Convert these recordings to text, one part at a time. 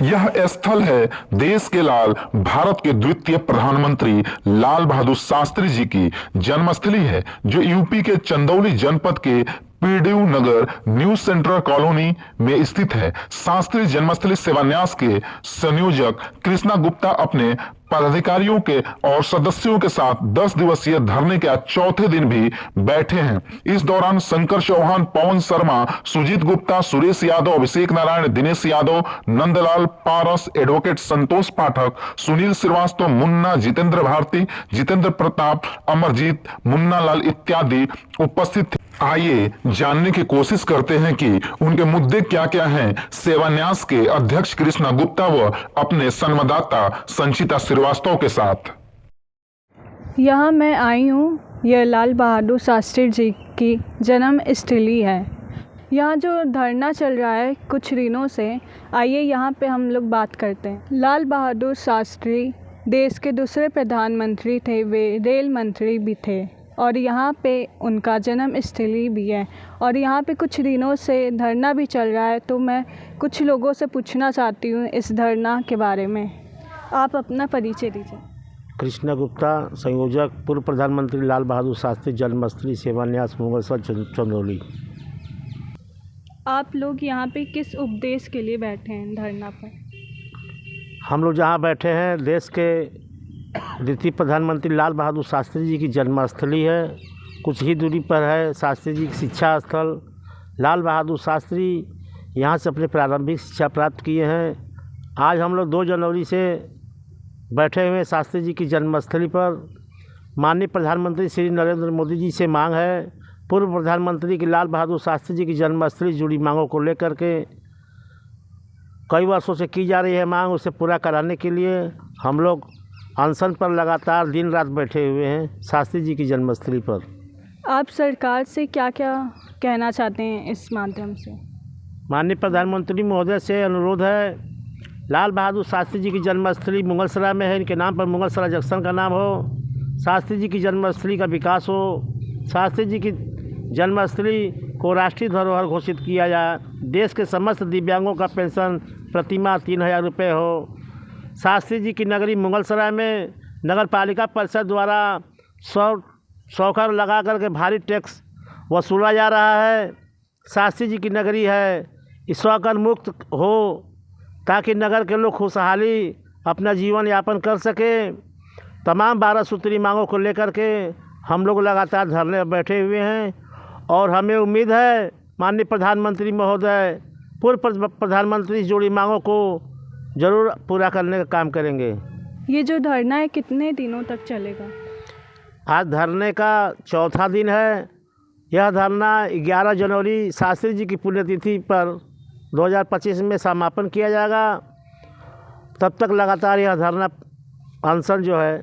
यह स्थल है देश के लाल, भारत के द्वितीय प्रधानमंत्री लाल बहादुर शास्त्री जी की जन्मस्थली है, जो यूपी के चंदौली जनपद के पीडीयू नगर न्यू सेंट्रल कॉलोनी में स्थित है। शास्त्री जन्मस्थली शिलान्यास के संयोजक कृष्णा गुप्ता अपने पदाधिकारियों के और सदस्यों के साथ 10 दिवसीय धरने के आज चौथे दिन भी बैठे हैं। इस दौरान शंकर चौहान, पवन शर्मा, सुजीत गुप्ता, सुरेश यादव, अभिषेक नारायण, दिनेश यादव, नंदलाल पारस, एडवोकेट संतोष पाठक, सुनील श्रीवास्तव, मुन्ना, जितेंद्र भारती, जितेंद्र प्रताप, अमरजीत, मुन्ना लाल इत्यादि उपस्थित थे। आइए जानने की कोशिश करते हैं कि उनके मुद्दे क्या क्या हैं। सेवान्यास के अध्यक्ष कृष्णा गुप्ता व अपने संवाददाता संचिता श्रीवास्तव के साथ। यहाँ मैं आई हूँ, यह लाल बहादुर शास्त्री जी की जन्म स्थली है। यहाँ जो धरना चल रहा है कुछ दिनों से, आइए यहाँ पे हम लोग बात करते हैं। लाल बहादुर शास्त्री देश के दूसरे प्रधानमंत्री थे, वे रेल मंत्री भी थे और यहाँ पे उनका जन्म स्थली भी है और यहाँ पे कुछ दिनों से धरना भी चल रहा है। तो मैं कुछ लोगों से पूछना चाहती हूँ इस धरना के बारे में। आप अपना परिचय दीजिए। कृष्णा गुप्ता, संयोजक, पूर्व प्रधानमंत्री लाल बहादुर शास्त्री जन्मस्थली सेवान्यास मुगलसर चंदौली। आप लोग यहाँ पे किस उद्देश्य के लिए बैठे हैं धरना पर? हम लोग जहाँ बैठे हैं, देश के द्वितीय प्रधानमंत्री लाल बहादुर शास्त्री जी की जन्मस्थली है। कुछ ही दूरी पर है शास्त्री जी की शिक्षा स्थल। लाल बहादुर शास्त्री यहाँ से अपने प्रारंभिक शिक्षा प्राप्त किए हैं। आज हम लोग 2 जनवरी से बैठे हुए शास्त्री जी की जन्मस्थली पर। माननीय प्रधानमंत्री श्री नरेंद्र मोदी जी से मांग है, पूर्व प्रधानमंत्री की लाल बहादुर शास्त्री जी की जन्मस्थली जुड़ी मांगों को लेकर के कई वर्षों से की जा रही है मांग, उसे पूरा कराने के लिए हम लोग अनशन पर लगातार दिन रात बैठे हुए हैं शास्त्री जी की जन्मस्थली पर। आप सरकार से क्या क्या कहना चाहते हैं इस माध्यम से? माननीय प्रधानमंत्री महोदय से अनुरोध है, लाल बहादुर शास्त्री जी की जन्मस्थली मुगलसराय में है, इनके नाम पर मुगलसराय जंक्शन का नाम हो। शास्त्री जी की जन्मस्थली का विकास हो। शास्त्री जी की जन्मस्थली को राष्ट्रीय धरोहर घोषित किया जाए। देश के समस्त दिव्यांगों का पेंशन प्रतिमाह 3000 रुपये हो। शास्त्री जी की नगरी मुगलसराय में नगर पालिका परिषद द्वारा शौकर लगा करके भारी टैक्स वसूला जा रहा है। शास्त्री जी की नगरी है, इस शौकर मुक्त हो ताकि नगर के लोग खुशहाली अपना जीवन यापन कर सकें। तमाम 12 सूत्री मांगों को लेकर के हम लोग लगातार धरने पर बैठे हुए हैं और हमें उम्मीद है माननीय प्रधानमंत्री महोदय पूर्व प्रधानमंत्री से जुड़ी मांगों को ज़रूर पूरा करने का काम करेंगे। ये जो धरना है कितने दिनों तक चलेगा? आज धरने का चौथा दिन है। यह धरना 11 जनवरी शास्त्री जी की पुण्यतिथि पर 2025 में समापन किया जाएगा। तब तक लगातार यह धरना अनशन जो है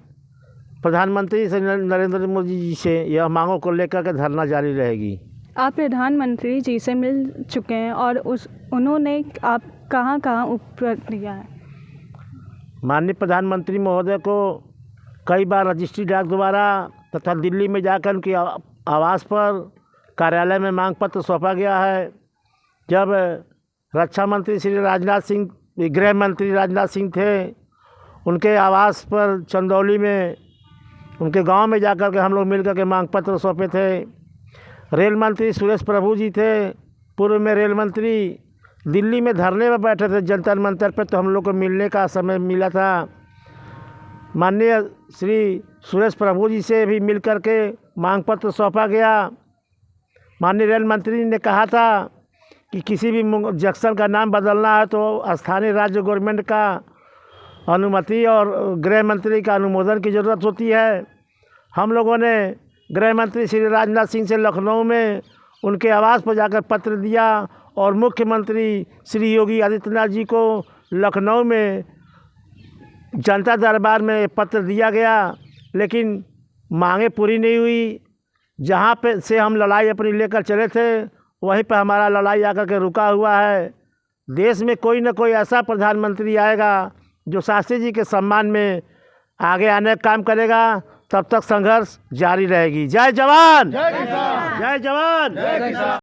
प्रधानमंत्री से नरेंद्र मोदी जी से यह मांगों को लेकर के धरना जारी रहेगी। आप प्रधानमंत्री जी से मिल चुके हैं और उन्होंने आप कहाँ उत्तर दिया है? माननीय प्रधानमंत्री महोदय को कई बार रजिस्ट्री डाक द्वारा तथा दिल्ली में जाकर उनकी आवास पर कार्यालय में मांग पत्र सौंपा गया है। जब रक्षा मंत्री श्री राजनाथ सिंह, गृह मंत्री राजनाथ सिंह थे, उनके आवास पर चंदौली में उनके गांव में जाकर के हम लोग मिलकर के मांग पत्र सौंपे थे। रेल मंत्री सुरेश प्रभु जी थे, पूर्व में रेल मंत्री, दिल्ली में धरने में बैठे थे जंतर मंतर पे, तो हम लोग को मिलने का समय मिला था। माननीय श्री सुरेश प्रभु जी से भी मिल कर के मांग पत्र सौंपा गया। माननीय रेल मंत्री ने कहा था कि किसी भी जंक्शन का नाम बदलना है तो स्थानीय राज्य गवर्नमेंट का अनुमति और गृह मंत्री का अनुमोदन की ज़रूरत होती है। हम लोगों ने गृह मंत्री श्री राजनाथ सिंह से लखनऊ में उनके आवास पर जाकर पत्र दिया और मुख्यमंत्री श्री योगी आदित्यनाथ जी को लखनऊ में जनता दरबार में पत्र दिया गया, लेकिन मांगे पूरी नहीं हुई। जहाँ पे से हम लड़ाई अपनी लेकर चले थे, वहीं पर हमारा लड़ाई आकर के रुका हुआ है। देश में कोई न कोई ऐसा प्रधानमंत्री आएगा जो शास्त्री जी के सम्मान में आगे आने का काम करेगा। तब तक संघर्ष जारी रहेगी। जय जवान, जय किसान, जय जवान, जय किसान।